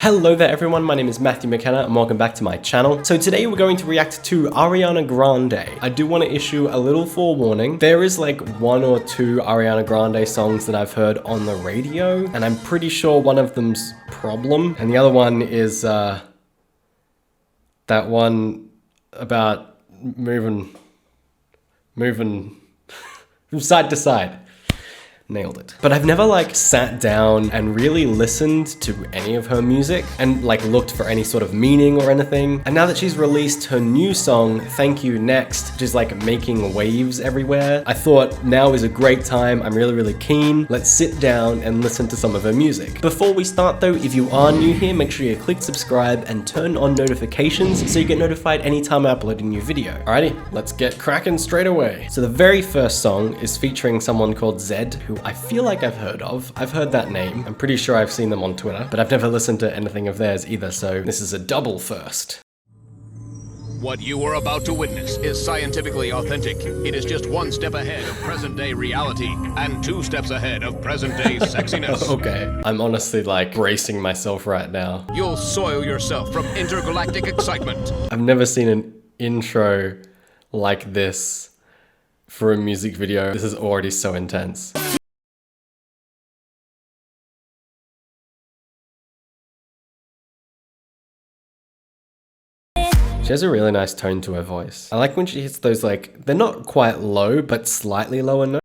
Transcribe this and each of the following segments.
Hello there everyone, my name is Mathew McKenna and welcome back to my channel. So today we're going to react to Ariana Grande. I do want to issue a little forewarning. There is like one or two Ariana Grande songs that I've heard on the radio, and I'm pretty sure one of them's Problem, and the other one is that one about moving from side to side. Nailed it. But I've never like sat down and really listened to any of her music and like looked for any sort of meaning or anything. And now that she's released her new song, Thank You Next, which is like making waves everywhere, I thought now is a great time. I'm really keen. Let's sit down and listen to some of her music. Before we start though, if you are new here, make sure you click subscribe and turn on notifications so you get notified anytime I upload a new video. Alrighty, let's get cracking straight away. So the very first song is featuring someone called Zed, who I feel like I've heard of. I've heard that name. I'm pretty sure I've seen them on Twitter, but I've never listened to anything of theirs either, so this is a double first. What you are about to witness is scientifically authentic. It is just one step ahead of present-day reality and two steps ahead of present-day sexiness. Okay, I'm honestly like bracing myself right now. You'll soil yourself from intergalactic excitement. I've never seen an intro like this for a music video. This is already so intense. She has a really nice tone to her voice. I like when she hits those like, they're not quite low, but slightly lower notes.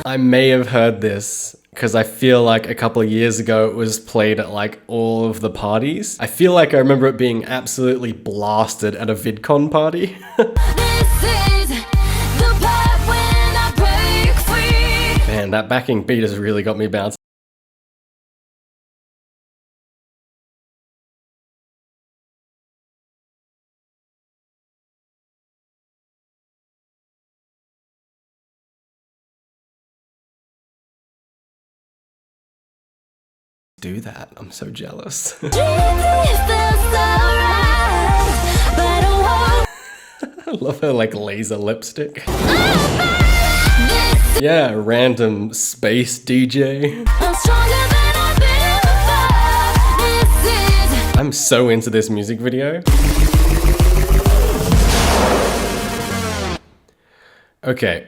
I may have heard this because I feel like a couple of years ago it was played at like all of the parties. I feel like I remember it being absolutely blasted at a VidCon party. Man, that backing beat has really got me bouncing. Do that. I'm so jealous. I love her like laser lipstick. Yeah, random space DJ. I'm so into this music video. Okay,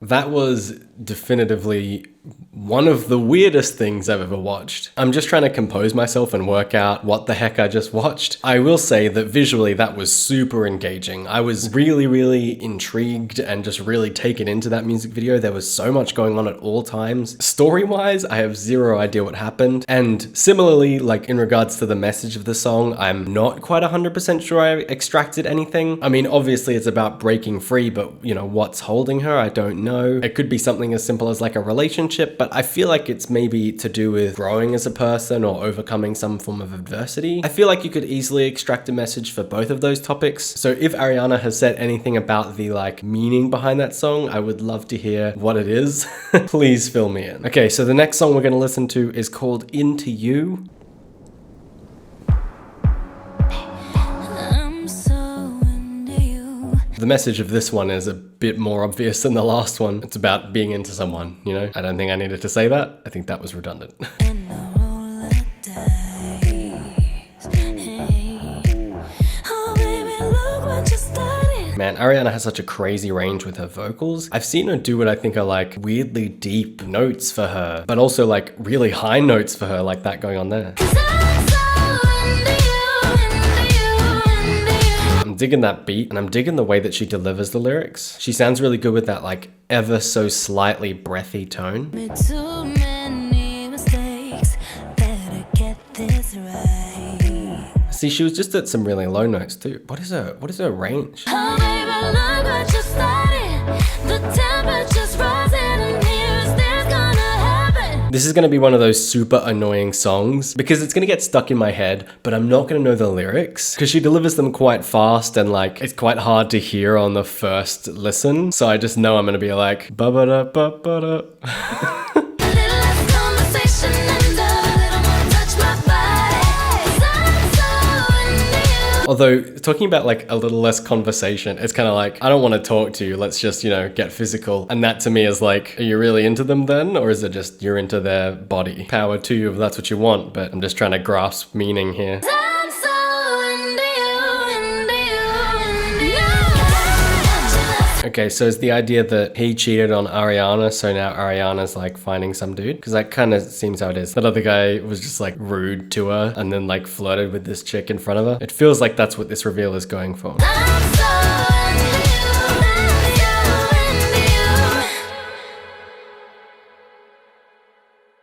that was definitively one of the weirdest things I've ever watched. I'm just trying to compose myself and work out what the heck I just watched. I will say that visually that was super engaging. I was really intrigued and just really taken into that music video. There was so much going on at all times. Story-wise, I have zero idea what happened. And similarly, like in regards to the message of the song, I'm not quite 100% sure I extracted anything. I mean, obviously it's about breaking free, but you know, what's holding her? I don't know. It could be something as simple as like a relationship, but I feel like it's maybe to do with growing as a person or overcoming some form of adversity. I feel like you could easily extract a message for both of those topics. So if Ariana has said anything about the like meaning behind that song, I would love to hear what it is. Please fill me in. Okay, so the next song we're gonna listen to is called Into You. The message of this one is a bit more obvious than the last one. It's about being into someone, you know? I don't think I needed to say that. I think that was redundant. Man, Ariana has such a crazy range with her vocals. I've seen her do what I think are like weirdly deep notes for her, but also like really high notes for her, like that going on there. I'm digging that beat and I'm digging the way that she delivers the lyrics. She sounds really good with that like ever so slightly breathy tone. See, she was just at some really low notes too. What is her range? Oh, baby, look what you started. The temperature's rising and here's this gonna happen. This is gonna be one of those super annoying songs because it's gonna get stuck in my head, but I'm not gonna know the lyrics because she delivers them quite fast and like it's quite hard to hear on the first listen. So I just know I'm gonna be like ba-ba-da, ba-ba-da. Although, talking about like a little less conversation, it's kind of like, I don't want to talk to you, let's just, you know, get physical. And that to me is like, are you really into them then? Or is it just you're into their body? Power to you if that's what you want, but I'm just trying to grasp meaning here. Okay, so it's the idea that he cheated on Ariana, so now Ariana's like finding some dude? Because that kind of seems how it is. That other guy was just like rude to her and then like flirted with this chick in front of her. It feels like that's what this reveal is going for.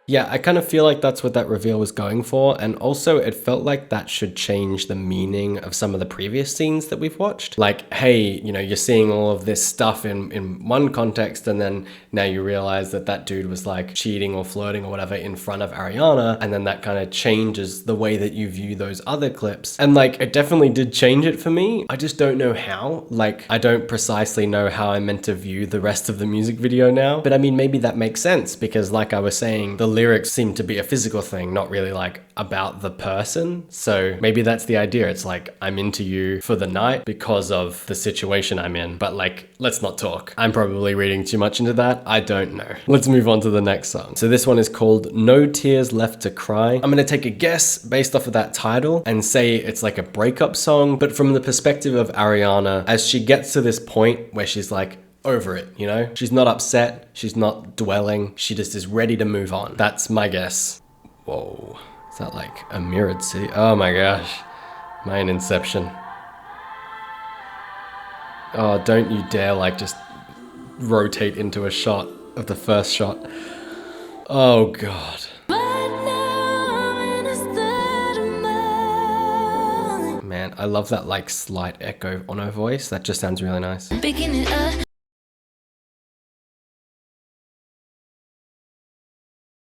Yeah, I kind of feel like that's what that reveal was going for, and also it felt like that should change the meaning of some of the previous scenes that we've watched. Like, hey, you know, you're seeing all of this stuff in one context, and then now you realize that that dude was like cheating or flirting or whatever in front of Ariana, and then that kind of changes the way that you view those other clips. And like, it definitely did change it for me. I just don't know how. Like, I don't precisely know how I'm meant to view the rest of the music video now, but I mean, maybe that makes sense because like I was saying, the lyrics seem to be a physical thing, not really like about the person. So maybe that's the idea. It's like, I'm into you for the night because of the situation I'm in, but like, let's not talk. I'm probably reading too much into that. I don't know. Let's move on to the next song. So this one is called No Tears Left to Cry. I'm gonna take a guess based off of that title and say it's like a breakup song, but from the perspective of Ariana, as she gets to this point where she's like, over it, you know? She's not upset, she's not dwelling, she just is ready to move on. That's my guess. Whoa, is that like a mirrored sea? Oh my gosh, my Inception. Oh, don't you dare like just rotate into a shot of the first shot. Oh God. Man, I love that like slight echo on her voice. That just sounds really nice.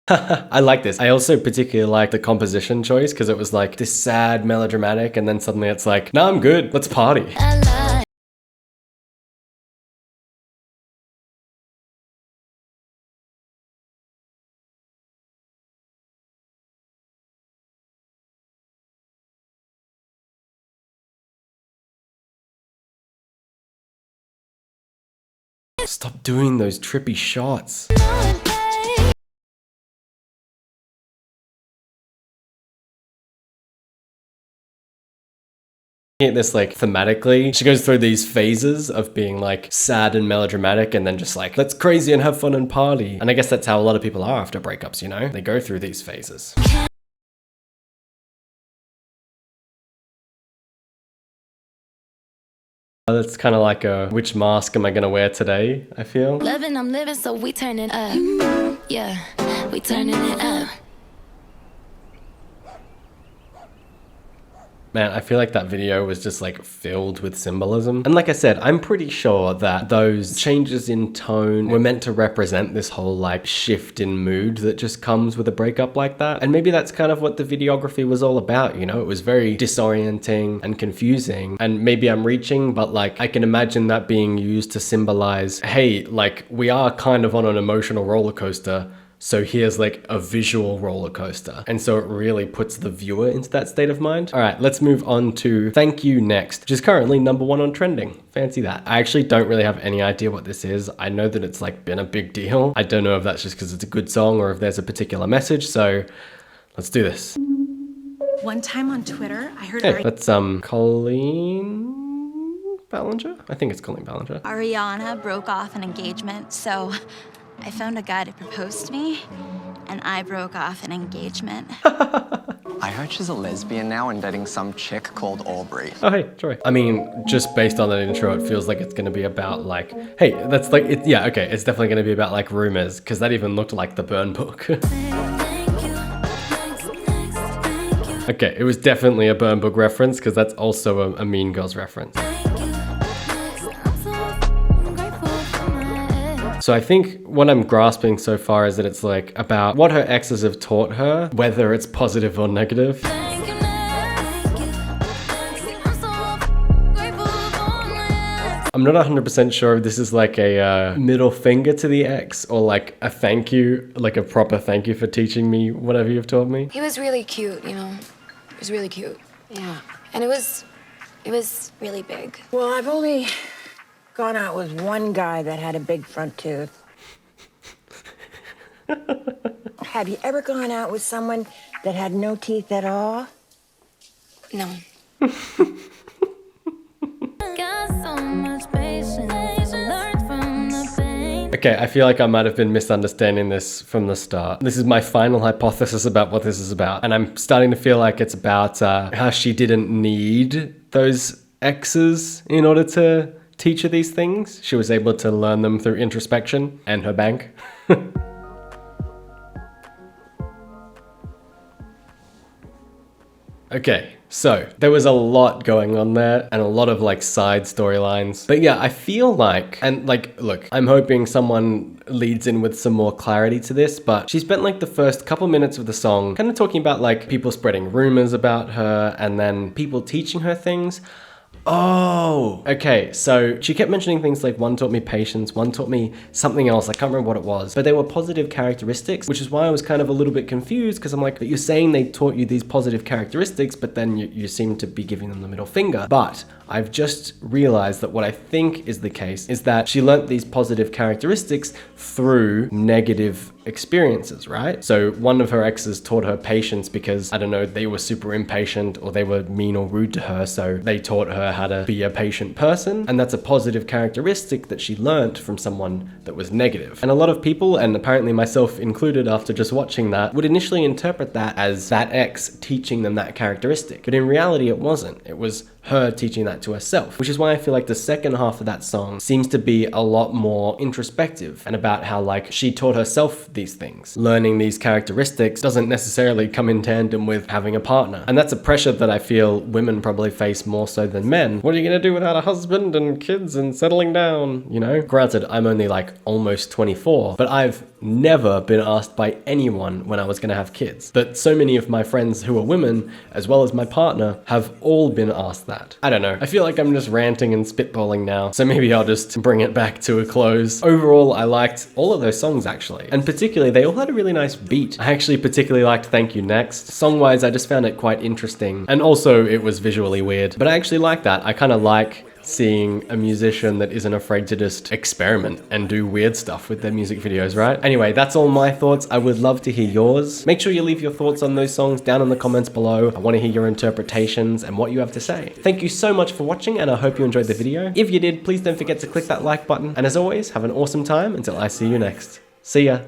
I like this. I also particularly like the composition choice because it was like this sad melodramatic and then suddenly it's like, nah, I'm good, let's party. Stop doing those trippy shots. This like thematically, she goes through these phases of being like sad and melodramatic and then just like, let's crazy and have fun and party. And I guess that's how a lot of people are after breakups, you know? They go through these phases. That's kind of like a, which mask am I gonna wear today, I feel? Loving, I'm living, so we turning up. Yeah, we turning it up. Man, I feel like that video was just like filled with symbolism. And like I said, I'm pretty sure that those changes in tone were meant to represent this whole like shift in mood that just comes with a breakup like that. And maybe that's kind of what the videography was all about, you know? It was very disorienting and confusing. And maybe I'm reaching, but like I can imagine that being used to symbolize, hey, like we are kind of on an emotional roller coaster. So here's like a visual roller coaster. And so it really puts the viewer into that state of mind. All right, let's move on to Thank You Next, which is currently #1 on trending. Fancy that. I actually don't really have any idea what this is. I know that it's like been a big deal. I don't know if that's just because it's a good song or if there's a particular message. So let's do this. One time on Twitter, I heard that's Colleen Ballinger? I think it's Colleen Ballinger. Ariana broke off an engagement, so I found a guy to propose to me, and I broke off an engagement. I heard she's a lesbian now and dating some chick called Aubrey. Oh, hey, Joy. I mean, just based on that intro, it feels like it's going to be about like, hey, that's like, yeah, okay, it's definitely going to be about like rumors, because that even looked like the burn book. Okay, it was definitely a burn book reference, because that's also a Mean Girls reference. So I think what I'm grasping so far is that it's like about what her exes have taught her, whether it's positive or negative. I'm not 100% sure if this is like a middle finger to the ex or like a thank you, like a proper thank you for teaching me whatever you've taught me. He was really cute, you know. He was really cute. Yeah. And it was It was really big. Well, I've only gone out with one guy that had a big front tooth. Have you ever gone out with someone that had no teeth at all? No. Okay, I feel like I might have been misunderstanding this from the start. This is my final hypothesis about what this is about. And I'm starting to feel like it's about how she didn't need those exes in order to teach her these things. She was able to learn them through introspection and her bank. Okay, so there was a lot going on there and a lot of like side storylines. But yeah, I feel like, and like, look, I'm hoping someone leads in with some more clarity to this, but she spent like the first couple minutes of the song kind of talking about like people spreading rumors about her and then people teaching her things. Oh, okay. So she kept mentioning things like one taught me patience, one taught me something else. I can't remember what it was, but they were positive characteristics, which is why I was kind of a little bit confused because I'm like, but you're saying they taught you these positive characteristics, but then you seem to be giving them the middle finger. But I've just realized that what I think is the case is that she learnt these positive characteristics through negative experiences, right? So one of her exes taught her patience because, I don't know, they were super impatient or they were mean or rude to her, so they taught her how to be a patient person, and that's a positive characteristic that she learnt from someone that was negative. And a lot of people, and apparently myself included after just watching that, would initially interpret that as that ex teaching them that characteristic, but in reality it wasn't. It was her teaching that to herself, which is why I feel like the second half of that song seems to be a lot more introspective and about how like she taught herself these things. Learning these characteristics doesn't necessarily come in tandem with having a partner. And that's a pressure that I feel women probably face more so than men. What are you gonna do without a husband and kids and settling down, you know? Granted, I'm only like almost 24, but I've never been asked by anyone when I was gonna have kids. But so many of my friends who are women, as well as my partner, have all been asked that. I don't know. I feel like I'm just ranting and spitballing now, so maybe I'll just bring it back to a close. Overall, I liked all of those songs actually, and particularly they all had a really nice beat. I actually particularly liked Thank You Next. Song-wise, I just found it quite interesting, and also it was visually weird, but I actually like that. I kind of like seeing a musician that isn't afraid to just experiment and do weird stuff with their music videos, right? Anyway, that's all my thoughts. I would love to hear yours. Make sure you leave your thoughts on those songs down in the comments below. I want to hear your interpretations and what you have to say. Thank you so much for watching, and I hope you enjoyed the video. If you did, please don't forget to click that like button. And as always, have an awesome time until I see you next. See ya.